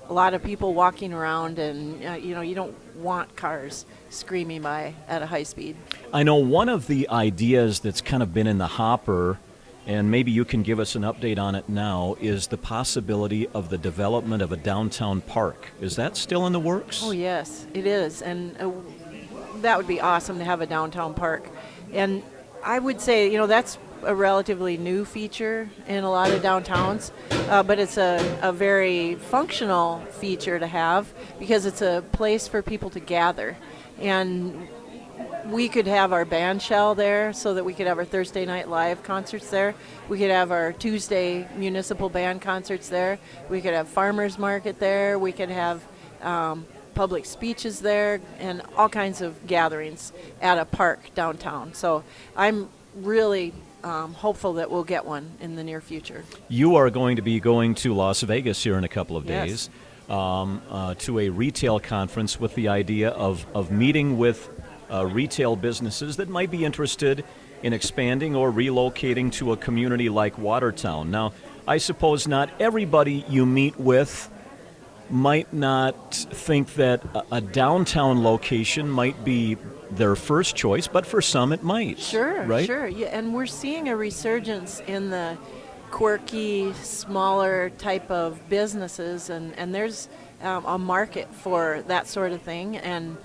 a lot of people walking around, and you don't want cars screaming by at a high speed. I know one of the ideas that's kind of been in the hopper, and maybe you can give us an update on it now, is the possibility of the development of a downtown park. Is that still in the works? Oh yes, it is, and that would be awesome to have a downtown park. And I would say, that's a relatively new feature in a lot of downtowns, but it's a very functional feature to have because it's a place for people to gather. And we could have our band shell there so that we could have our Thursday night live concerts there. We could have our Tuesday municipal band concerts there. We could have farmers market there. We could have public speeches there and all kinds of gatherings at a park downtown. So I'm really hopeful that we'll get one in the near future. You are going to be going to Las Vegas here in a couple of days. Yes. To a retail conference with the idea of meeting with retail businesses that might be interested in expanding or relocating to a community like Watertown. Now, I suppose not everybody you meet with might not think that a downtown location might be their first choice, but for some it might. Sure, right? sure. Yeah, and we're seeing a resurgence in the quirky, smaller type of businesses, and there's a market for that sort of thing. And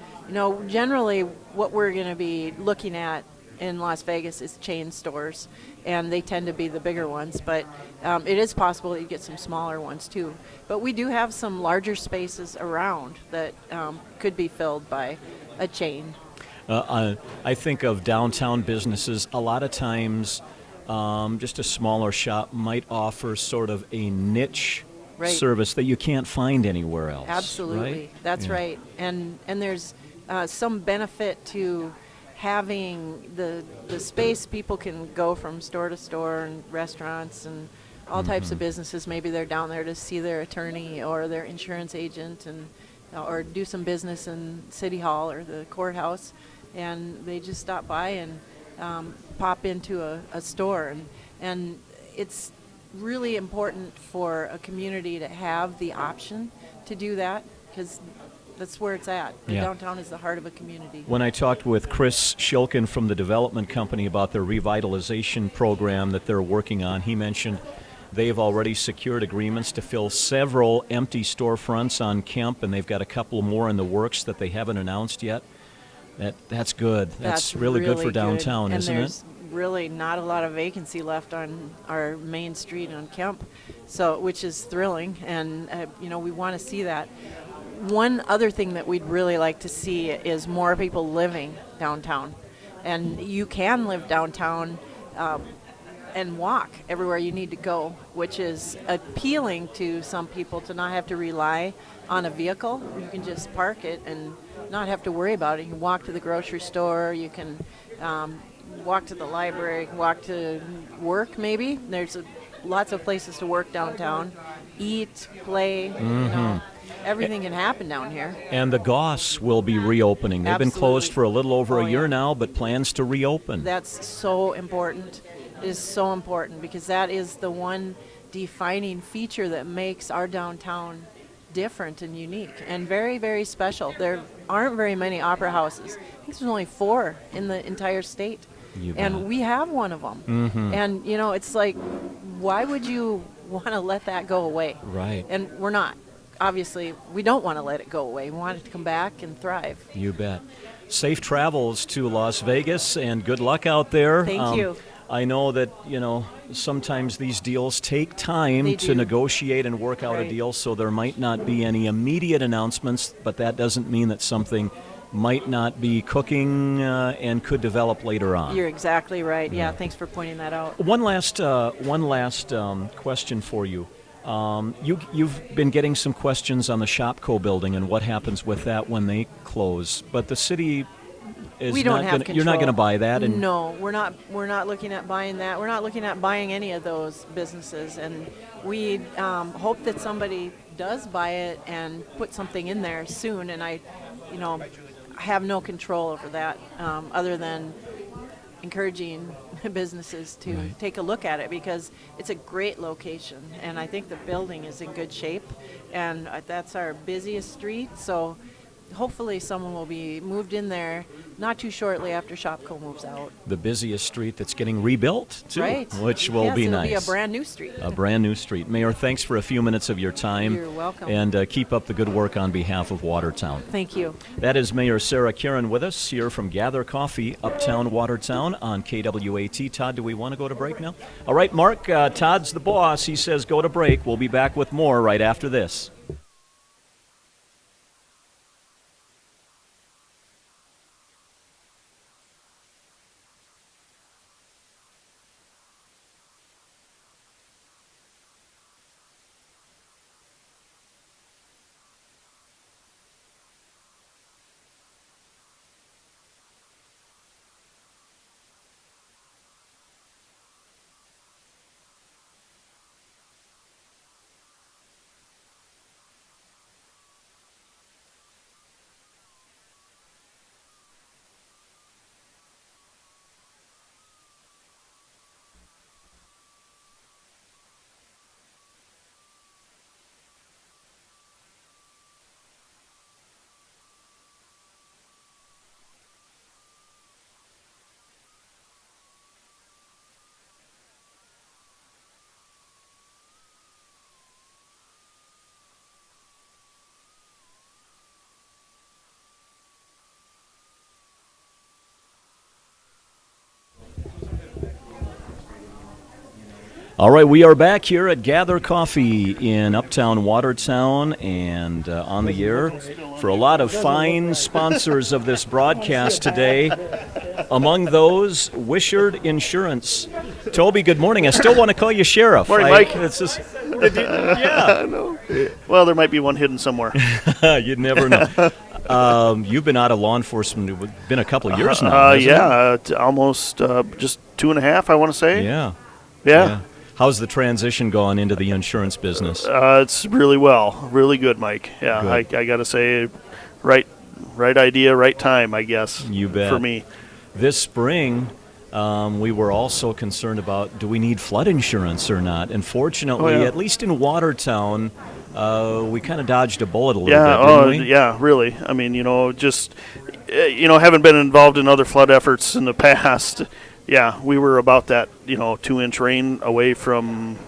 generally what we're going to be looking at in Las Vegas is chain stores, and they tend to be the bigger ones, but it is possible that you get some smaller ones too. But we do have some larger spaces around that could be filled by a chain. I think of downtown businesses, a lot of times just a smaller shop might offer sort of a niche service that you can't find anywhere else. Absolutely, right? That's right. And there's some benefit to having the space. People can go from store to store, and restaurants and all types of businesses. Maybe they're down there to see their attorney or their insurance agent, and or do some business in City Hall or the courthouse, and they just stop by and pop into a store. And it's really important for a community to have the option to do that, because that's where it's at. The downtown is the heart of a community. When I talked with Chris Shilkin from the development company about their revitalization program that they're working on, he mentioned they've already secured agreements to fill several empty storefronts on Kemp, and they've got a couple more in the works that they haven't announced yet. That's good. That's really good for downtown, and isn't it? there's really not a lot of vacancy left on our main street on Kemp, so which is thrilling, and we want to see that. One other thing that we'd really like to see is more people living downtown. And you can live downtown and walk everywhere you need to go, which is appealing to some people, to not have to rely on a vehicle. You can just park it and not have to worry about it. You can walk to the grocery store, you can walk to the library, walk to work maybe. There's lots of places to work downtown, eat, play, everything can happen down here. And the Goss will be reopening. They've been closed for a little over a year yeah. now, but plans to reopen. That's so important. It is so important, because that is the one defining feature that makes our downtown different and unique and very, very special. There aren't very many opera houses. I think there's only 4 in the entire state. And we have one of them. And, it's like, why would you want to let that go away? Right. And we're not. Obviously, we don't want to let it go away. We want it to come back and thrive. You bet. Safe travels to Las Vegas, and good luck out there. Thank you. I know that, sometimes these deals take time to negotiate and work out a deal, so there might not be any immediate announcements, but that doesn't mean that something might not be cooking and could develop later on. You're exactly right. Yeah, thanks for pointing that out. One last question for you. You've been getting some questions on the Shopco building and what happens with that when they close, but the city is we don't have control. You're not going to buy that. And no, we're not. We're not looking at buying that. We're not looking at buying any of those businesses, and we hope that somebody does buy it and put something in there soon. And I have no control over that, other than encouraging businesses to take a look at it, because it's a great location, and I think the building is in good shape, and that's our busiest street, so hopefully someone will be moved in there not too shortly after Shopco moves out. The busiest street that's getting rebuilt, too, Right. which will Yes, be it'll nice. be a brand new street. A brand new street. Mayor, thanks for a few minutes of your time. You're welcome. And keep up the good work on behalf of Watertown. Thank you. That is Mayor Sarah Karen with us here from Gather Coffee, Uptown Watertown on KWAT. Todd, do we want to go to break now? All right, Mark, Todd's the boss. He says go to break. We'll be back with more right after this. All right, we are back here at Gather Coffee in Uptown Watertown and on the air for a lot of fine sponsors of this broadcast today. Among those, Wishart Insurance. Toby, good morning. I still want to call you Sheriff. Morning, Mike. It's just, yeah. No. Well, there might be one hidden somewhere. You'd never know. You've been out of law enforcement. It's been a couple of years now. Almost just 2.5, I want to say. Yeah. Yeah. How's the transition going into the insurance business? It's really really good, Mike. Yeah, Good. I got to say, right idea, right time, I guess. You bet. For me. This spring, we were also concerned about, do we need flood insurance or not? And fortunately, at least in Watertown, we kind of dodged a bullet a little bit, didn't we? Yeah, really. I mean, having been involved in other flood efforts in the past, yeah, we were about that, 2-inch rain away from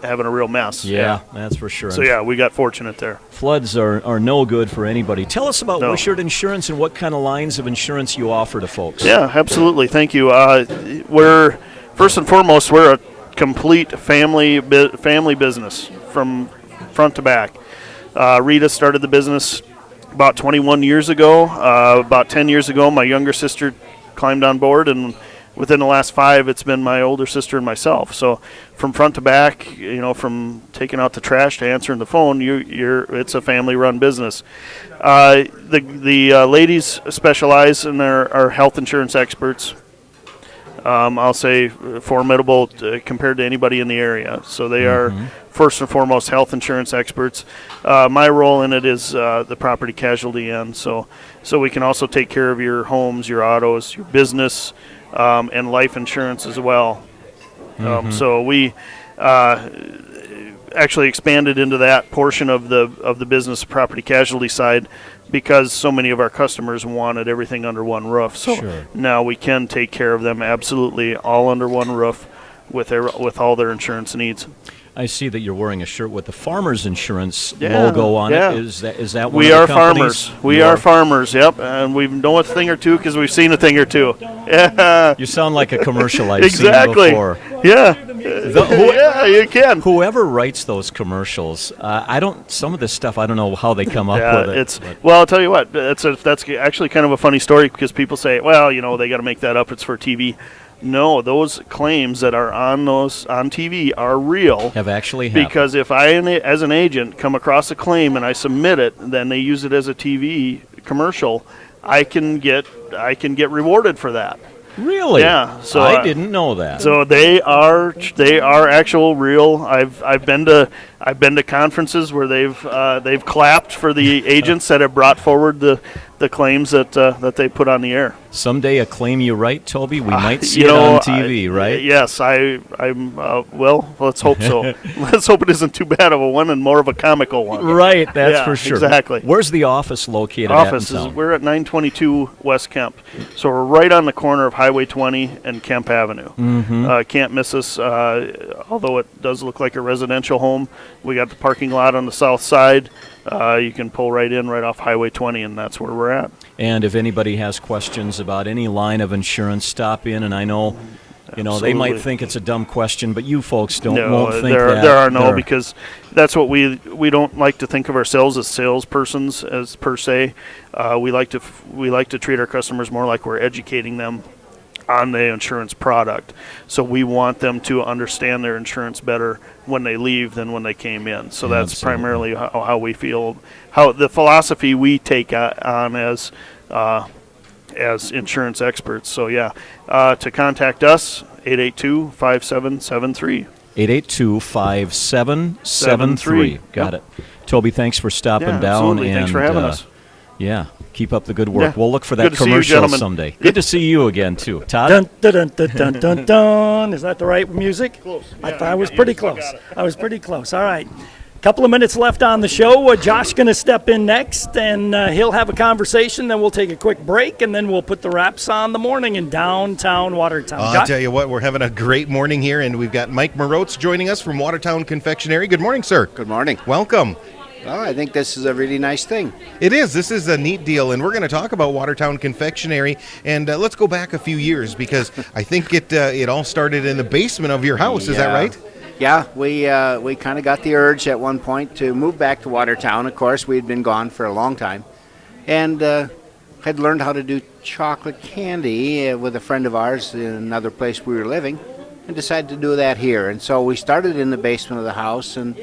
having a real mess. Yeah, that's for sure. So, yeah, we got fortunate there. Floods are no good for anybody. Tell us about No. Wishart Insurance and what kind of lines of insurance you offer to folks. Yeah, absolutely. Thank you. We're, first and foremost, we're a complete family business from front to back. Rita started the business about 21 years ago. About 10 years ago, my younger sister climbed on board, and within the last 5, it's been my older sister and myself. So from front to back, from taking out the trash to answering the phone, it's a family-run business. The ladies specialize and are health insurance experts. I'll say formidable compared to anybody in the area. So they are first and foremost health insurance experts. My role in it is the property casualty end. So we can also take care of your homes, your autos, your business, and life insurance as well. So we actually expanded into that portion of the business property casualty side because so many of our customers wanted everything under one roof. So now we can take care of them absolutely all under one roof with all their insurance needs. I see that you're wearing a shirt with the Farmers Insurance logo on it. Is that one we of are the companies? farmers. We are farmers, yep. And we know a thing or two because we've seen a thing or two. Yeah. You sound like a commercial I've seen Exactly. before. Yeah. Yeah, you can. Whoever writes those commercials, some of this stuff, I don't know how they come up with it. Well, I'll tell you what, that's actually kind of a funny story because people say, well, they got to make that up. It's for TV. No, those claims that are on TV are real. Have actually happened. Because if I, as an agent, come across a claim and I submit it, then they use it as a TV commercial, I can get rewarded for that. Really? Yeah. So I didn't know that. So they are actual real. I've been to I've been to conferences where they've clapped for the agents that have brought forward the claims that they put on the air. Someday a claim you write, Toby, we might see You it know, on TV, right? Yes, I'm. Well, let's hope so. Let's hope it isn't too bad of a one and more of a comical one. Right, that's Yeah, for sure. exactly. Where's the office located Office at in is town? we're at 922 West Kemp, so we're right on the corner of Highway 20 and Kemp Avenue. Can't miss us. Although it does look like a residential home, we got the parking lot on the south side. You can pull right in right off Highway 20, and that's where we're at. And if anybody has questions about any line of insurance, stop in. And I know, they Absolutely. might think it's a dumb question, but you folks won't think there, that. there are no, because that's what we don't like to think of ourselves as salespersons as per se. We like to treat our customers more like we're educating them on the insurance product. So we want them to understand their insurance better when they leave than when they came in. So that's Absolutely. primarily how we feel, how the philosophy we take on as insurance experts. So to contact us, 882-5773. 882-5773. Got it. Toby, thanks for stopping Yeah, down. absolutely. And, Thanks for having us. Yeah, keep up the good work. Yeah. We'll look for Good that to see you, commercial gentlemen. someday. Good to see you again, too. Todd? Dun, dun, dun, dun, dun, dun, dun. Is that the right music? Close. I Yeah, thought I was you pretty still close. got it. I was pretty close. All right. Couple of minutes left on the show. Josh's going to step in next, and he'll have a conversation. Then we'll take a quick break, and then we'll put the wraps on the morning in downtown Watertown. I'll Josh? tell you what, we're having a great morning here, and we've got Mike Morotz joining us from Watertown Confectionary. Good morning, sir. Good morning. Welcome. Well, I think this is a really nice thing. It is. This is a neat deal, and we're going to talk about Watertown Confectionary. And let's go back a few years, because I think it all started in the basement of your house. Is that right? Yeah, we kind of got the urge at one point to move back to Watertown. Of course, we had been gone for a long time, and had learned how to do chocolate candy with a friend of ours in another place we were living, and decided to do that here. And so we started in the basement of the house, and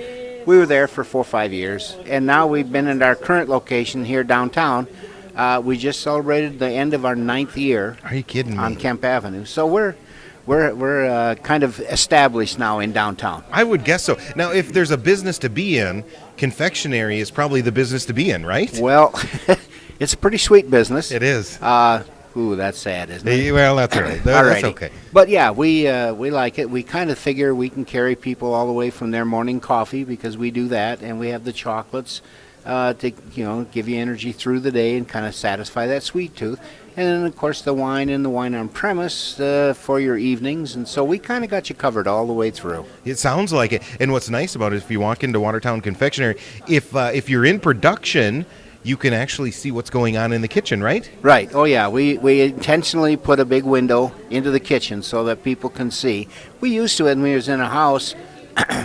we were there for 4 or 5 years. And now we've been in our current location here downtown. We just celebrated the end of our 9th year. Are you kidding me? On Kemp Avenue. So we're kind of established now in downtown. I would guess so. Now, if there's a business to be in, confectionery is probably the business to be in, right? Well, it's a pretty sweet business. It is. Ooh, that's sad, isn't it? Well, that's all right. That's okay. But yeah, we like it. We kind of figure we can carry people all the way from their morning coffee, because we do that, and we have the chocolates to give you energy through the day and kind of satisfy that sweet tooth. And then, of course, the wine and the wine on premise for your evenings. And so we kind of got you covered all the way through. It sounds like it. And what's nice about it, if you walk into Watertown Confectionery, if you're in production, you can actually see what's going on in the kitchen, right? Right. Oh, yeah. We intentionally put a big window into the kitchen so that people can see. We used to, when we was in a house,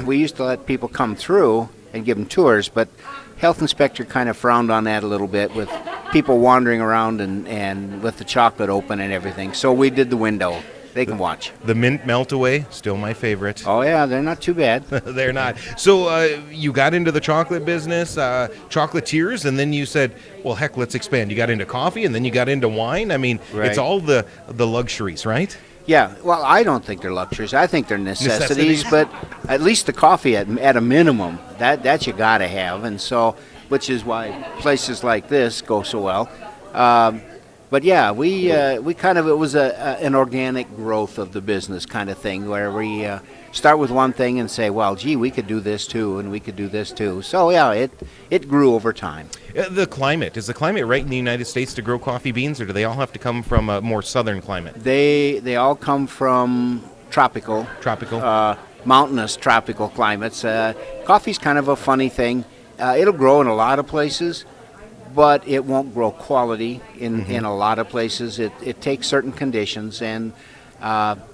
we used to let people come through and give them tours, but health inspector kind of frowned on that a little bit with people wandering around and with the chocolate open and everything. So we did the window. They can watch. The mint melt away, still my favorite. Oh, yeah, they're not too bad. They're not. So you got into the chocolate business, chocolatiers, and then you said, well, heck, let's expand. You got into coffee, and then you got into wine. I mean, Right. It's all the luxuries, right? Yeah, well, I don't think they're luxuries. I think they're necessities, Necessities. but at least the coffee at a minimum, that you got to have, and so, which is why places like this go so well. But yeah, we kind of, it was an organic growth of the business kind of thing, where we start with one thing and say, well, gee, we could do this too, and we could do this too. So yeah, it grew over time. The climate. Is the climate right in the United States to grow coffee beans, or do they all have to come from a more southern climate? They all come from tropical, mountainous tropical climates. Coffee's kind of a funny thing. It'll grow in a lot of places, but it won't grow quality in a lot of places. It takes certain conditions, and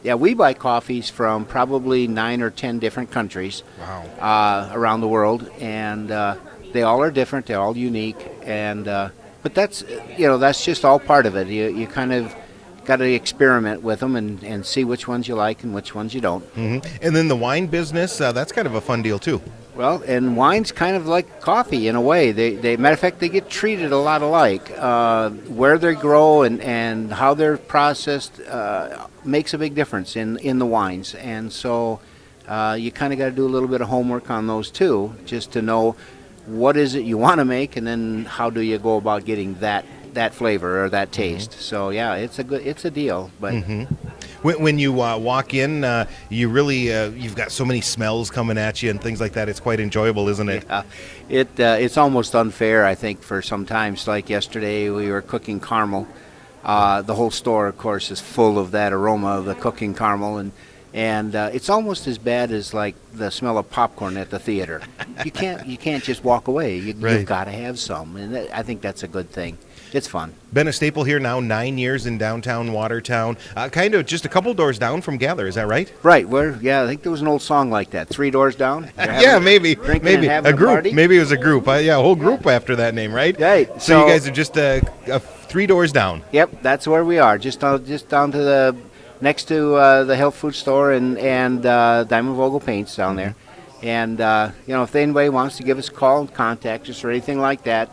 we buy coffees from probably 9 or 10 different countries. Wow. Around the world, and they all are different. They're all unique, and but that's just all part of it. You kind of got to experiment with them and see which ones you like and which ones you don't. And then the wine business, that's kind of a fun deal too. Well, and wine's kind of like coffee in a way. They matter of fact, they get treated a lot alike. Where they grow and how they're processed makes a big difference in the wines. And so You kind of got to do a little bit of homework on those too, just to know what is it you want to make, and then how do you go about getting that flavor or that taste. So yeah, it's a deal. But When you walk in, you really you've got so many smells coming at you and things like that. It's quite enjoyable, isn't it? It's almost unfair, I think, for sometimes. Like yesterday, we were cooking caramel. The whole store, of course, is full of that aroma of the cooking caramel, and it's almost as bad as like the smell of popcorn at the theater. You can't just walk away. You've got to have some, and I think that's a good thing. It's fun. Been a staple here now 9 years in downtown Watertown, kind of just a couple doors down from Gather. Is that right? Right. I think there was an old song like that. 3 doors down. Yeah, maybe and a group. Party? Maybe it was a group. A whole group after that name, right? Right. So you guys are just 3 doors down. Yep, that's where we are. Just down to the next to the health food store and Diamond Vogel Paints down there. And if anybody wants to give us a call and contact us or anything like that,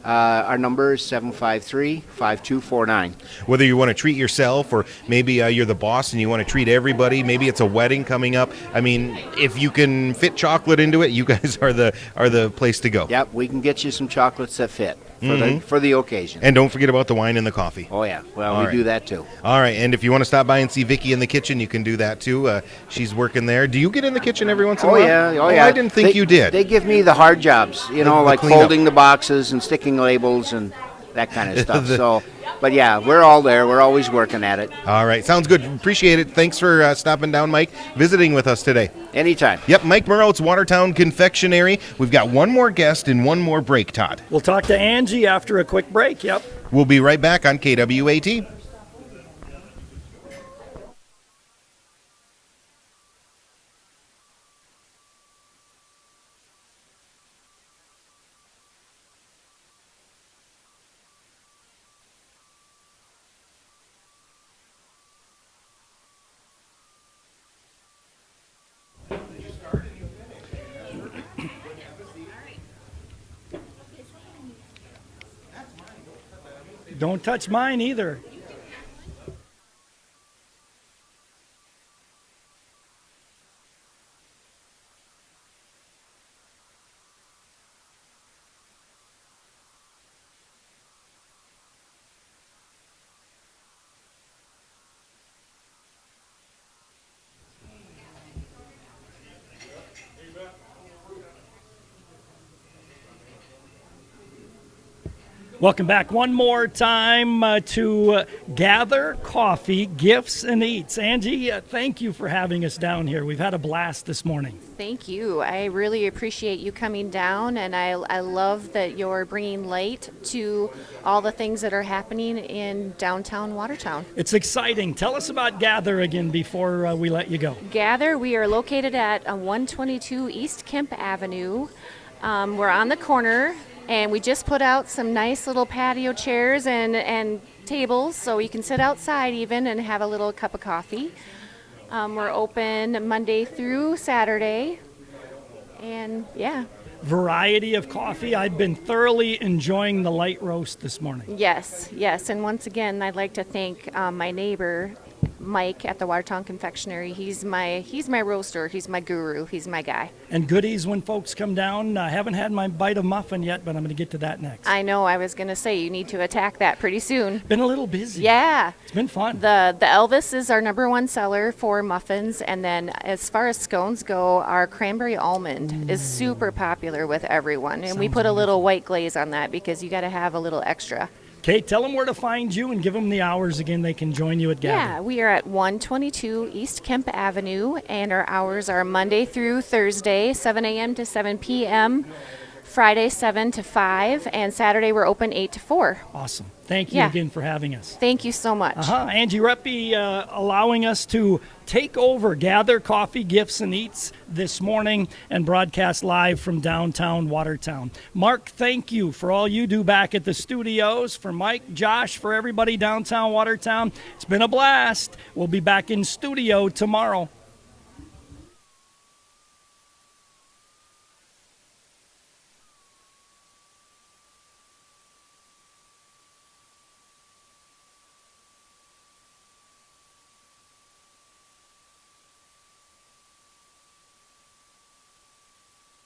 our number is 753-5249. Whether you want to treat yourself or maybe you're the boss and you want to treat everybody, maybe it's a wedding coming up. I mean, if you can fit chocolate into it, you guys are the place to go. Yep, we can get you some chocolates that fit for the occasion. And don't forget about the wine and the coffee. Oh yeah, well, All we right. do that too. All right, and if you want to stop by and see Vicki in the kitchen, you can do that too. She's working there. Do you get in the kitchen every once in a while? Oh yeah. I didn't think you did. They give me the hard jobs, the like cleanup. folding the boxes and sticking labels and that kind of stuff. But yeah, we're all there. We're always working at it. All right, sounds good. Appreciate it. Thanks for stopping down, Mike, visiting with us today. Anytime. Yep, Mike Murrow, it's Watertown Confectionary. We've got one more guest and one more break, Todd. We'll talk to Angie after a quick break. Yep. We'll be right back on KWAT. Don't touch mine either. Welcome back one more time to Gather Coffee, Gifts, and Eats. Angie, thank you for having us down here. We've had a blast this morning. Thank you. I really appreciate you coming down, and I love that you're bringing light to all the things that are happening in downtown Watertown. It's exciting. Tell us about Gather again before we let you go. Gather, we are located at 122 East Kemp Avenue. We're on the corner. And we just put out some nice little patio chairs and tables so you can sit outside even and have a little cup of coffee. We're open Monday through Saturday. And yeah. Variety of coffee. I've been thoroughly enjoying the light roast this morning. Yes. And once again, I'd like to thank my neighbor, Mike at the Watertown Confectionary. He's my roaster. He's my guru. He's my guy. And goodies when folks come down. I haven't had my bite of muffin yet, but I'm going to get to that next. I know. I was going to say you need to attack that pretty soon. Been a little busy. Yeah. It's been fun. The Elvis is our #1 seller for muffins, and then as far as scones go, our cranberry almond is super popular with everyone, and we put a little white glaze on that because you got to have a little extra. Okay, tell them where to find you and give them the hours again they can join you at Gather. Yeah, we are at 122 East Kemp Avenue, and our hours are Monday through Thursday, 7 a.m. to 7 p.m., Friday 7 to 5, and Saturday we're open 8 to 4. Awesome. Thank you again for having us. Thank you so much. Angie Reppy allowing us to take over Gather Coffee, Gifts, and Eats this morning and broadcast live from downtown Watertown. Mark, thank you for all you do back at the studios. For Mike, Josh, for everybody downtown Watertown, it's been a blast. We'll be back in studio tomorrow.